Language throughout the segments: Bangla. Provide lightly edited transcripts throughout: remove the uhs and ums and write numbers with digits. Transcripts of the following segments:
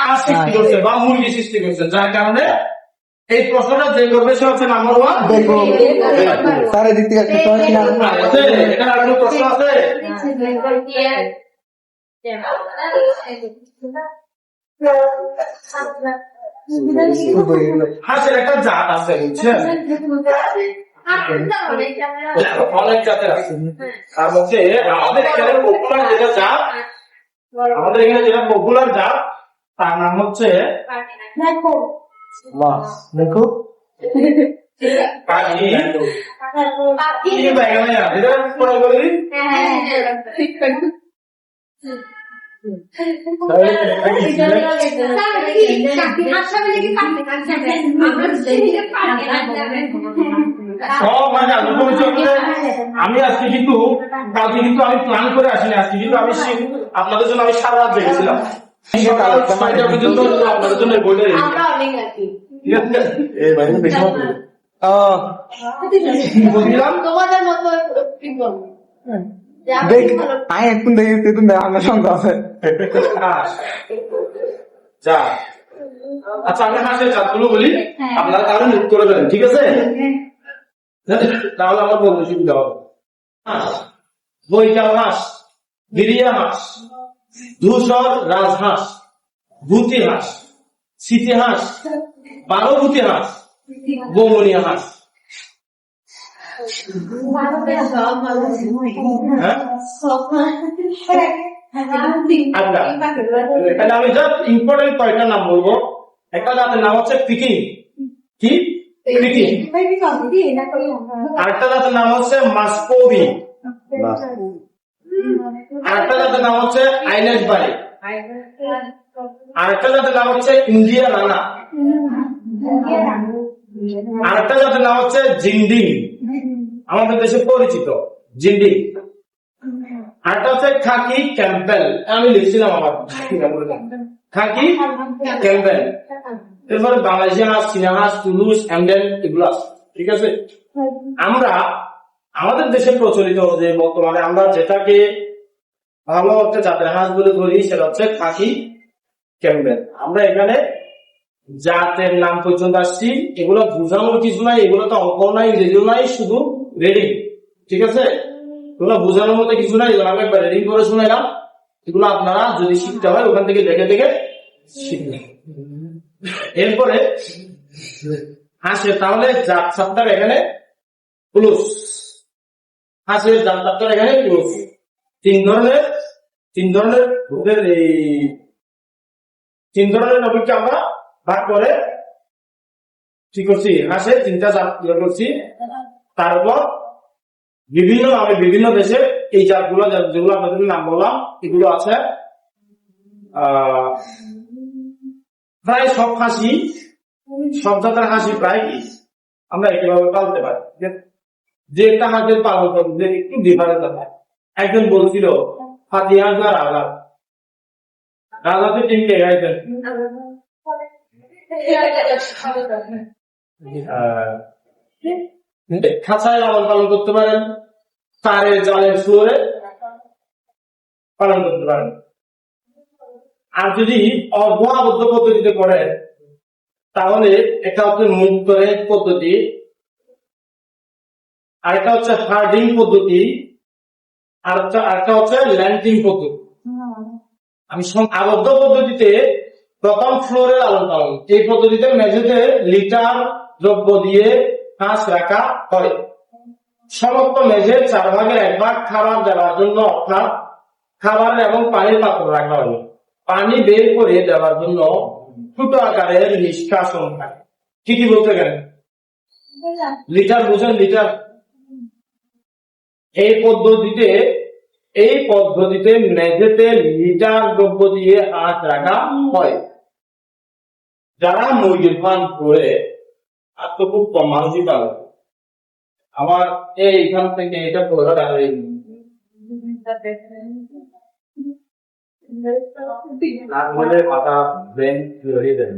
হাঁস সৃষ্টি করছে বা মুরগি সৃষ্টি করছে, যার কারণে এই প্রশ্নটা যে করবে সে হচ্ছে নাম্বার ওয়ান। দেখো স্যার এদিক থেকে একটা প্রশ্ন আছে এটা আর কোনো প্রশ্ন আছে? হাঁসের একটা জাত আছে বুঝছেন, অনেক জাতের আছে। আর হচ্ছে আমাদের এখানে পপুলার যেটা জাত, আমাদের এখানে যেটা পপুলার জাত তার নাম হচ্ছে মাছ। দেখো পাখি। কি বাইগানে আছে এটা পড়া বলি। সব মানে আমি আজকে কিন্তু কালকে কিন্তু আমি প্ল্যান করে আসিনি, আজকে কিন্তু আমি আপনাদের জন্য আমি সারা রাত জেগেছিলাম, সকাল 6টা পর্যন্ত আপনাদের জন্য বইটা রেখেছি। ঠিক আছে এই ভাই বেশি বলছিলাম তোমাদের মতো দেখ আই এখন দেখি তুই না আমার সঙ্গে আছে যা। আচ্ছা আমি হাঁসের জাতগুলো বলি, আপনারা তাহলে নোট করে ফেলেন, ঠিক আছে? তাহলে আমার বলতে সুবিধা হবে। বৈকাল হাঁস, গিরিয়া হাঁস, ধূসর রাজহাঁস, ভূতি হাঁস, সিটি হাঁস, বারোভূতি হাঁস, বৌমনিয়া হাঁস। তাহলে আমি জাস্ট ইম্পর্টেন্ট কয়েকটা নাম বলবো। একটা জাতের নাম হচ্ছে পিকিং, কি পিকিং। আরেকটা জাতের নাম হচ্ছে মাস্কোবি, আরেকটা জাতের নাম হচ্ছে আইলেট বাড়ি, আরেকটা জাতের নাম হচ্ছে ইন্ডিয়া রানা, আরেকটা জাতের নাম হচ্ছে জিন্ডিং, আমাদের দেশে পরিচিত জিন্ডিং। আরেকটা হচ্ছে খাকি ক্যাম্পেল, আমি লিখছিলাম আমার খাকি ক্যাম্পেল। এরপরে বাংলাদেশি হাঁস, চীনা হাঁস, তুলুস, এমডেন, এগুলো আছে, ঠিক আছে? আমরা আমাদের দেশে প্রচলিত যে বর্তমানে আমরা যেটাকে ভালো হচ্ছে জাতের হাঁস বলে ধরি সেটা হচ্ছে খাকি ক্যাম্পেল। আমরা এখানে জাতের নাম পর্যন্ত আসছি, এগুলো বোঝানোর কিছু নাই, এগুলো তো অঙ্ক নাই, ইংরেজিও নাই, শুধু রেডিং, ঠিক আছে? এগুলো বোঝানোর মতো কিছু নাই, আমি একবার রেডিং করে শুনাইলাম, এগুলো আপনারা যদি শিখতে হয় ওখান থেকে দেখে দেখে শিখবেন। এরপরে হাঁসের তাহলে জাত সাতটার এখানে প্লুস, হাঁসের জাত সাতটার এখানে প্লুস। তিন ধরনের নবীকে আমরা ভাগ করে ঠিক করছি, হাঁসের তিনটা জাত করছি। তারপর বিভিন্ন নামে বিভিন্ন দেশে এই জাতগুলো যেগুলো আপনাদের নাম বললাম এগুলো আছে। প্রায় সব হাঁসি, সব জাতের হাঁসি প্রায় আমরা একইভাবে পালতে পারি, যে একটা হাঁসের পালন করতে একটু ডিফারেন্স আছে। একজন বলছিল ফাতি হাঁস আর রাজা, রাজাতে তিনটে গাইতেন, খাঁচায় লালন পালন করতে পারেন, তারের জালের ফ্লোরে পালন করতে পারেন। আর যদি অর্ধ-আবদ্ধ পদ্ধতিতে করেন তাহলে একটা হচ্ছে মুক্ত পদ্ধতি, আর একটা হচ্ছে হার্ডিং পদ্ধতি, আর একটা হচ্ছে ল্যান্ডিং পদ্ধতি। আমি আবদ্ধ পদ্ধতিতে প্রথম ফ্লোরে লালন পালন, এই পদ্ধতিতে মেঝেতে লিটার দ্রব্য দিয়ে হাঁস রাখা হয়। সমস্ত মেঝের 1/4 খাবার দেওয়ার জন্য, অর্থাৎ খাবার এবং পানির পাত্র রাখা হয়। পানি বের করে দেওয়ার জন্য ছোট আকারের নিষ্কাশন থাকে। কি বলতে গেলেন? লিটার বুঝেন, লিটার। এই পদ্ধতিতে মেঝেতে লিটার দ্রব্য দিয়ে হাঁস রাখা হয়। যারা মুরগির ফার্ম করে আর তো খুব কম মানুষই পাবে। আমার এইখান থেকে এটা পড়া মাথা ব্রেন ধরিয়ে দেন,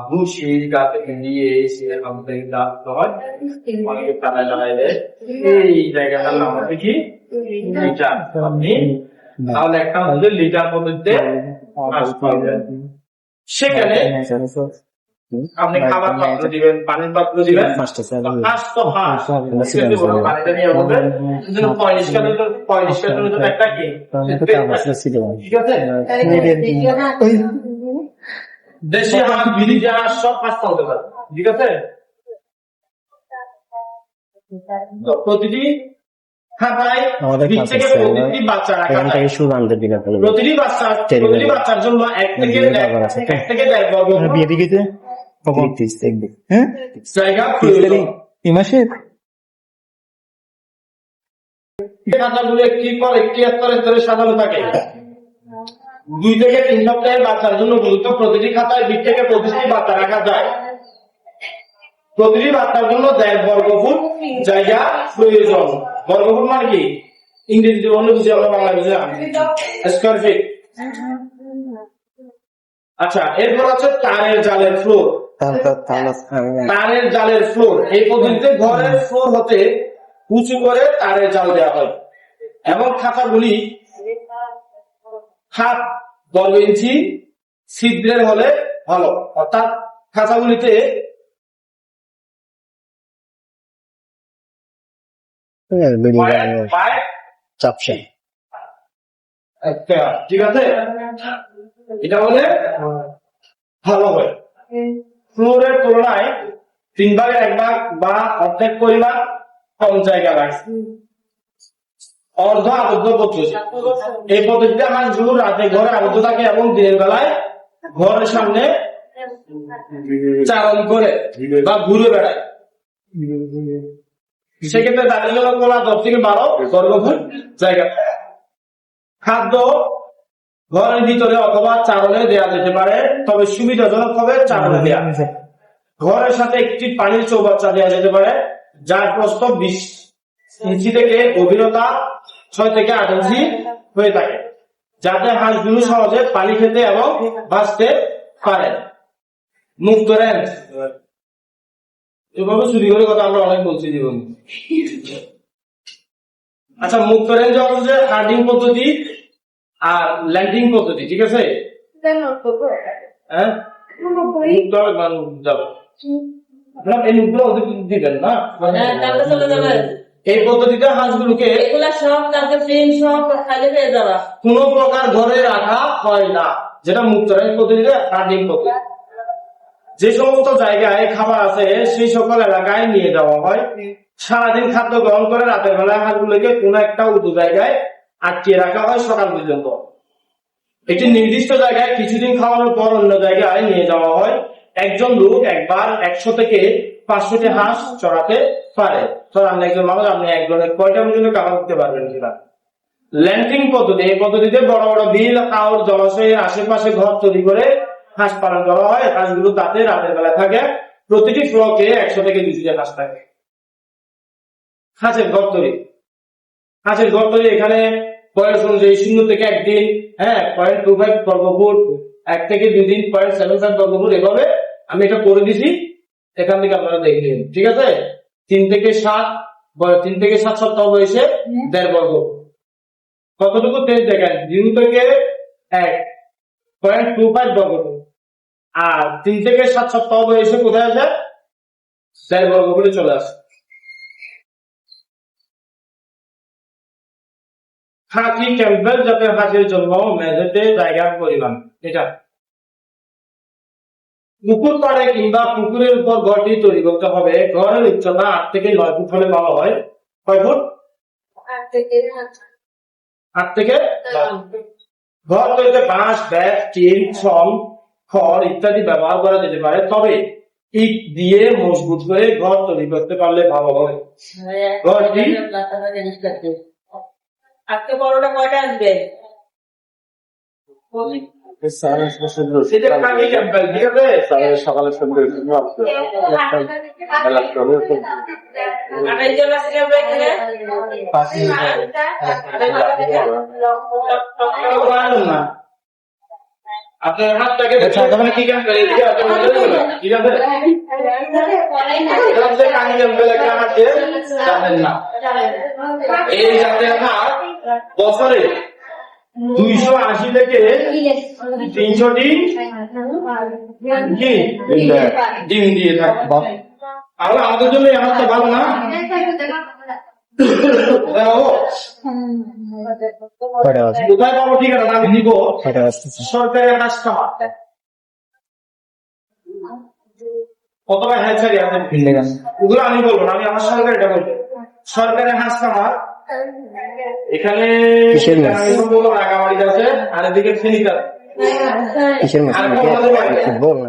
ভুসি গাছে দিয়ে অনেকে টানায় লাগাইলে এই জায়গাটার নাম হচ্ছে কি লিটার। আপনি তাহলে একটা হচ্ছে লিটার পদ্ধতিতে হাঁস পালবেন। সেখানে আপনি খাবার পাত্র দিবেন, পানির পাত্র দিবেন। হাঁস তো হাঁস, সেক্ষেত্রে বড় পানিটা নিয়ে হবে। এজন্য পরিষ্কারের জন্য একটা কি? ঠিক আছে? দেশি হাঁস, বিদেশি হাঁস সব হাঁস পালতে পারে। ঠিক আছে? তো প্রতিটি খাতায় বিশ থেকে প্রতিটি বাচ্চা রাখা হয়। প্রতিটি বাচ্চার জন্য এক থেকে দেড় বর্গ ফুট বিয়ে দিকে হ্যাঁ জায়গা প্রয়োজন। এই মাসে খাতাগুলো একটির পর একটি স্তরে সাজানো থাকে। 2 থেকে 3 সপ্তাহের বাচ্চার জন্য উপযুক্ত প্রতিটি খাতায় 20 থেকে 25টি বাচ্চা রাখা যায়। প্রতিটি বাচ্চার জন্য 1.5 বর্গ ফুট জায়গা প্রয়োজন। বর্গ ফুট মানে কি? ইংরেজিতে বললে বুঝি, আমরা বাংলা বুঝি স্কয়ার ফিট। আচ্ছা, এরপর আছে তারের জালের ফ্লোর। তারের জালের ফ্লোর এই পদ্ধতিতে ঘরের ফ্লোর হতে উঁচু করে তারের জাল দেওয়া হয় এবং খাতাগুলি 7 বর্গ ইঞ্চি ছিদ্রের হলে ভালো। অর্থাৎ খাতাগুলিতে চাপসা ঠিক আছে, এটা হলে ভালো হয়। ফ্লোরের তুলনায় 3 ভাগের 1 ভাগ বা অর্ধেক পরিমাণ কম জায়গা রাখে। অর্ধ আবদ্ধ পদ্ধতি এই পদ্ধতিতে হাঁসগুলো রাতে ঘরে আবদ্ধ থাকে এবং দিনের বেলায় ঘরের সামনে চারণ করে বা ঘুরে বেড়ায়। সেক্ষেত্রে তাদের জন্য কোলা 10 থেকে 12 বর্গ ফুট জায়গা। খাদ্য ঘরের ভিতরে অথবা চারণে দেওয়া যেতে পারে, তবে সুবিধাজনক হবে চারণে দেওয়া। ঘরের সাথে একটি পানির চৌবাচ্চা দেওয়া যেতে পারে, যার প্রস্থ 20 ইঞ্চি থেকে গভীরতা 6 থেকে 8 ইঞ্চি হয়ে থাকে, যাতে হাঁসগুলো সহজে পানি খেতে এবং বাঁচতে পারে। মুক্ত রেঞ্জ এভাবে চুরি করে কথা আমরা অনেক বলছি জীবন। আচ্ছা, মুক্ত রেঞ্জ হচ্ছে হার্ডিং পদ্ধতি আর ল্যান্ডিং পদ্ধতি। ঠিক আছে, হ্যাঁ দিবেন না। এই পদ্ধতিতে হাঁসগুলোকে কোন প্রকার ঘরে রাখা হয় না, যেটা মুক্ত রেঞ্জ পদ্ধতিতে হার্ডিং পদ্ধতি। যে সমস্ত জায়গায় খাবার আছে সেই সকল এলাকায় নিয়ে যাওয়া হয়। সারাদিন খাদ্য গ্রহণ করে রাতের বেলায় হাঁসগুলোকে কোন একটা উঁচু জায়গায় আটকিয়ে রাখা হয় সকাল পর্যন্ত। একটি নির্দিষ্ট জায়গায় কিছুদিন খাওয়ানোর পর অন্য জায়গায় নিয়ে যাওয়া হয়। একজন লোক একবার 100 থেকে 500টি হাঁস চড়াতে পারে। চড়ান একজন মানুষ, আপনি একজনের কয়টা পর্যন্ত খাবার দিতে পারবেন কিনা। ল্যান্ডিং পদ্ধতি এই পদ্ধতিতে বড় বড় বিল, আউট, জলাশয়ের আশেপাশে ঘর তৈরি করে হাঁস পালন করা হয়। হাঁসগুলো তাতে রাতের বেলা থাকে। প্রতিটি ফ্লকে 100 থেকে 200 হাঁস থাকে। হাঁসের ঘর তৈরি এখানে বয়স অনুযায়ী 0 থেকে 1 দিন, 0.25 বর্গ ফুট, 1 থেকে 2 দিন 0.75 বর্গ ফুট। এভাবে আমি এটা করে দিছি, এখান থেকে আপনারা দেখে নিন। ঠিক আছে, 3 থেকে 7 সপ্তাহ বয়সে 1.5 বর্গ ফুট। কতটুকু তেজ দেখেন, 0 থেকে 1.25 বর্গ ফুট, আর 3 থেকে 7 সপ্তাহ বয়সে কোথায় আছে 1.5 বর্গ ফুটে চলে আসে। খাকি ক্যাম্পবেল জাতের হাঁসের জন্য মেঝেতে জায়গার পরিমাণ এটা। পুকুর পাড়ে কিংবা পুকুরের উপর ঘরটি তৈরি করতে হবে। ঘরের উচ্চতা 8 থেকে 9 ফুট হলে ভালো হয়। কয় ফুট? 8 থেকে 9 ফুট। ঘর তৈরিতে বাঁশ, ব্যাট, টিন, ছন, খড় ইত্যাদি ব্যবহার করা যেতে পারে, তবে ইট দিয়ে মজবুত করে ঘর তৈরি করতে পারলে ভালো হয়। ঘরটি আজকে বড়টা কয়টা আসবে? সকালে সুন্দর আপনার হাতটাকে কি ক্যাম্পেল জানেন না। এই জাতের হাঁস বছরে 280 থেকে 300টি কি ডিম দিয়ে থাকে। তাহলে আমাদের জন্য এই হাতটা ভালো না? দেখো, কয়টা আছে? কোথায় পাবো ঠিকানা আমি দিব। কয়টা আসতেছে? সরকারি হাঁস খামার। কত ভাই হ্যাচারি আছে? ওগুলো আমি বলবো না, আমি আমার সরকারিটা বলবো। সরকারি হাঁস খামার এখানে কিসের মাছ? রাঙামাটিতে আছে, আর এদিকে ফেনীতে আছে। কিসের মাছ? আর কোন মাছের বাড়ি? ফুটবল না?